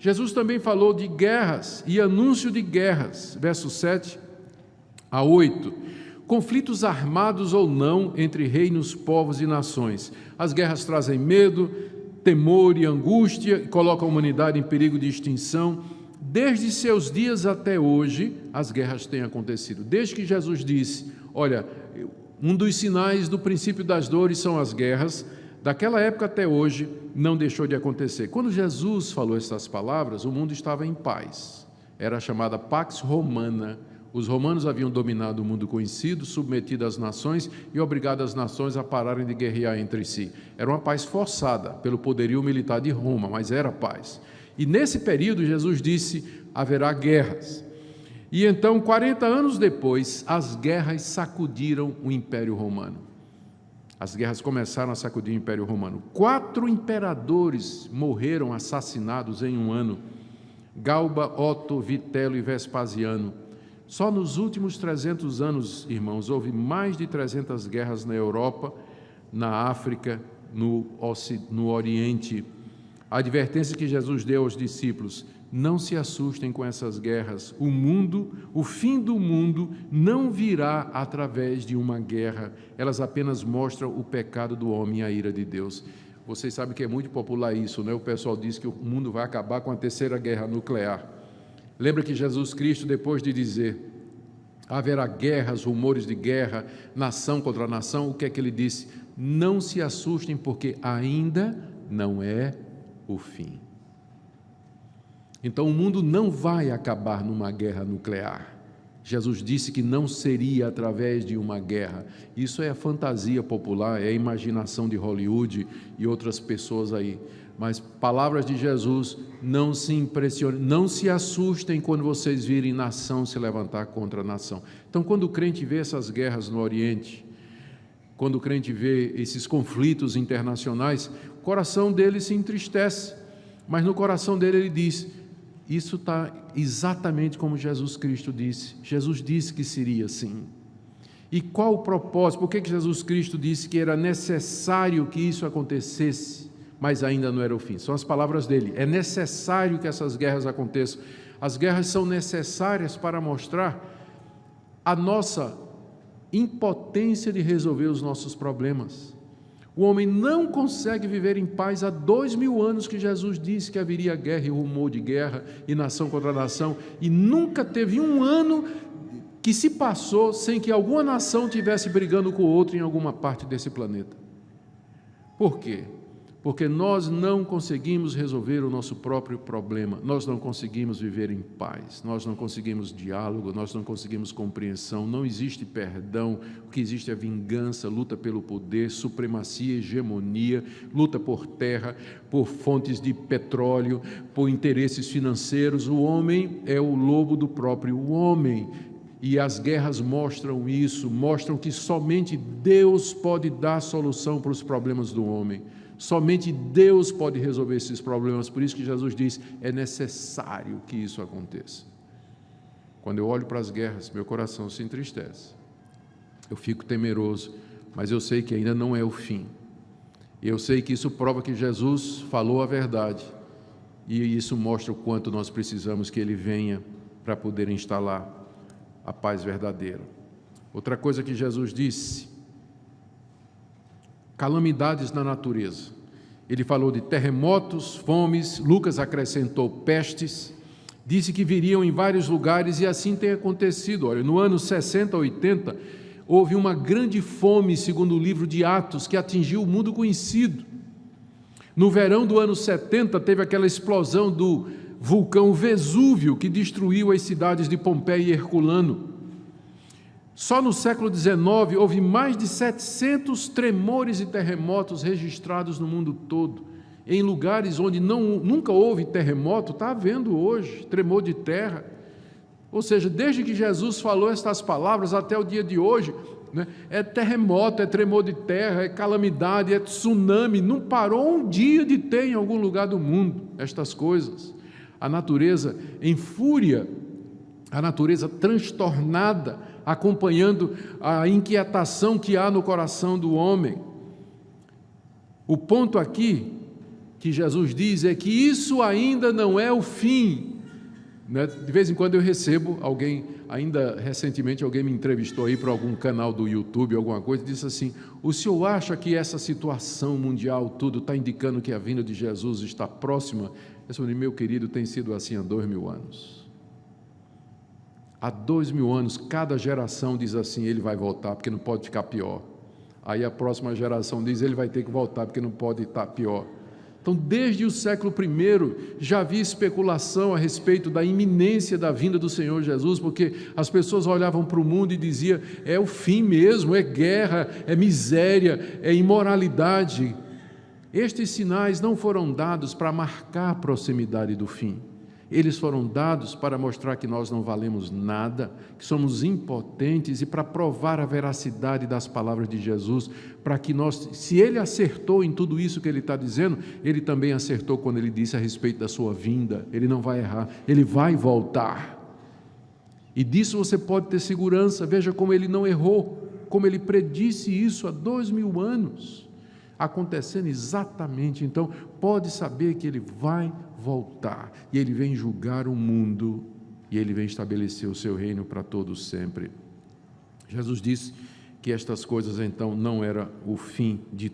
Jesus também falou de guerras e anúncio de guerras, versos 7 a 8. Conflitos armados ou não entre reinos, povos e nações. As guerras trazem medo, temor e angústia e colocam a humanidade em perigo de extinção. Desde seus dias até hoje, as guerras têm acontecido. Desde que Jesus disse, olha, um dos sinais do princípio das dores são as guerras, daquela época até hoje, não deixou de acontecer. Quando Jesus falou essas palavras, o mundo estava em paz. Era a chamada Pax Romana. Os romanos haviam dominado o mundo conhecido, submetido às nações e obrigado as nações a pararem de guerrear entre si. Era uma paz forçada pelo poderio militar de Roma, mas era paz. E nesse período, Jesus disse, haverá guerras. E então, 40 anos depois, as guerras sacudiram o Império Romano. As guerras começaram a sacudir o Império Romano. 4 imperadores morreram assassinados em um ano. Galba, Otto, Vitelo e Vespasiano. Só nos últimos 300 anos, irmãos, houve mais de 300 guerras na Europa, na África, no Oriente. A advertência que Jesus deu aos discípulos, não se assustem com essas guerras. O fim do mundo não virá através de uma guerra. Elas apenas mostram o pecado do homem e a ira de Deus. Vocês sabem que é muito popular isso, né? O pessoal diz que o mundo vai acabar com a terceira guerra nuclear. Lembra que Jesus Cristo, depois de dizer, haverá guerras, rumores de guerra, nação contra nação, o que é que ele disse? Não se assustem, porque ainda não é o fim. Então o mundo não vai acabar numa guerra nuclear. Jesus disse que não seria através de uma guerra. Isso é a fantasia popular, é a imaginação de Hollywood e outras pessoas aí. Mas palavras de Jesus, não se impressionem, não se assustem quando vocês virem nação se levantar contra nação. Então, quando o crente vê essas guerras no Oriente, quando o crente vê esses conflitos internacionais, o coração dele se entristece, mas no coração dele ele diz, isso está exatamente como Jesus Cristo disse. Jesus disse que seria assim. E qual o propósito? Por que Jesus Cristo disse que era necessário que isso acontecesse? Mas ainda não era o fim. São as palavras dele. É necessário que essas guerras aconteçam. As guerras são necessárias para mostrar a nossa impotência de resolver os nossos problemas. O homem não consegue viver em paz há 2000 anos que Jesus disse que haveria guerra e rumor de guerra e nação contra nação, e nunca teve um ano que se passou sem que alguma nação estivesse brigando com outra em alguma parte desse planeta. Por quê? Porque nós não conseguimos resolver o nosso próprio problema, nós não conseguimos viver em paz, nós não conseguimos diálogo, nós não conseguimos compreensão, não existe perdão, o que existe é vingança, luta pelo poder, supremacia, hegemonia, luta por terra, por fontes de petróleo, por interesses financeiros. O homem é o lobo do próprio homem. E as guerras mostram isso, mostram que somente Deus pode dar solução para os problemas do homem. Somente Deus pode resolver esses problemas, por isso que Jesus diz, é necessário que isso aconteça. Quando eu olho para as guerras, meu coração se entristece. Eu fico temeroso, mas eu sei que ainda não é o fim. E eu sei que isso prova que Jesus falou a verdade. E isso mostra o quanto nós precisamos que Ele venha para poder instalar a paz verdadeira. Outra coisa que Jesus disse, calamidades na natureza. Ele falou de terremotos, fomes, Lucas acrescentou pestes, disse que viriam em vários lugares e assim tem acontecido. Olha, no ano 60, 80, houve uma grande fome, segundo o livro de Atos, que atingiu o mundo conhecido. No verão do ano 70, teve aquela explosão do vulcão Vesúvio, que destruiu as cidades de Pompeia e Herculano. Só no século XIX houve mais de 700 tremores e terremotos registrados no mundo todo. Em lugares onde nunca houve terremoto, está havendo hoje tremor de terra. Ou seja, desde que Jesus falou estas palavras até o dia de hoje, né, é terremoto, é tremor de terra, é calamidade, é tsunami. Não parou um dia de ter em algum lugar do mundo estas coisas. A natureza em fúria, a natureza transtornada, acompanhando a inquietação que há no coração do homem. O ponto aqui que Jesus diz é que isso ainda não é o fim. De vez em quando eu recebo alguém, ainda recentemente alguém me entrevistou aí para algum canal do YouTube, alguma coisa, e disse assim: o senhor acha que essa situação mundial tudo está indicando que a vinda de Jesus está próxima? Eu falei: meu querido, tem sido assim há 2000 anos. Há 2000 anos, cada geração diz assim: ele vai voltar porque não pode ficar pior. Aí a próxima geração diz: ele vai ter que voltar porque não pode estar pior. Então, desde o século I, já havia especulação a respeito da iminência da vinda do Senhor Jesus, porque as pessoas olhavam para o mundo e diziam: é o fim mesmo, é guerra, é miséria, é imoralidade. Estes sinais não foram dados para marcar a proximidade do fim. Eles foram dados para mostrar que nós não valemos nada, que somos impotentes, e para provar a veracidade das palavras de Jesus, para que nós, se Ele acertou em tudo isso que Ele está dizendo, Ele também acertou quando Ele disse a respeito da sua vinda. Ele não vai errar, Ele vai voltar. E disso você pode ter segurança. Veja como Ele não errou, como Ele predisse isso há 2000 anos, acontecendo exatamente. Então, pode saber que Ele vai voltar, e Ele vem julgar o mundo, e Ele vem estabelecer o seu reino para todos sempre. Jesus disse que estas coisas então não era o fim de tudo.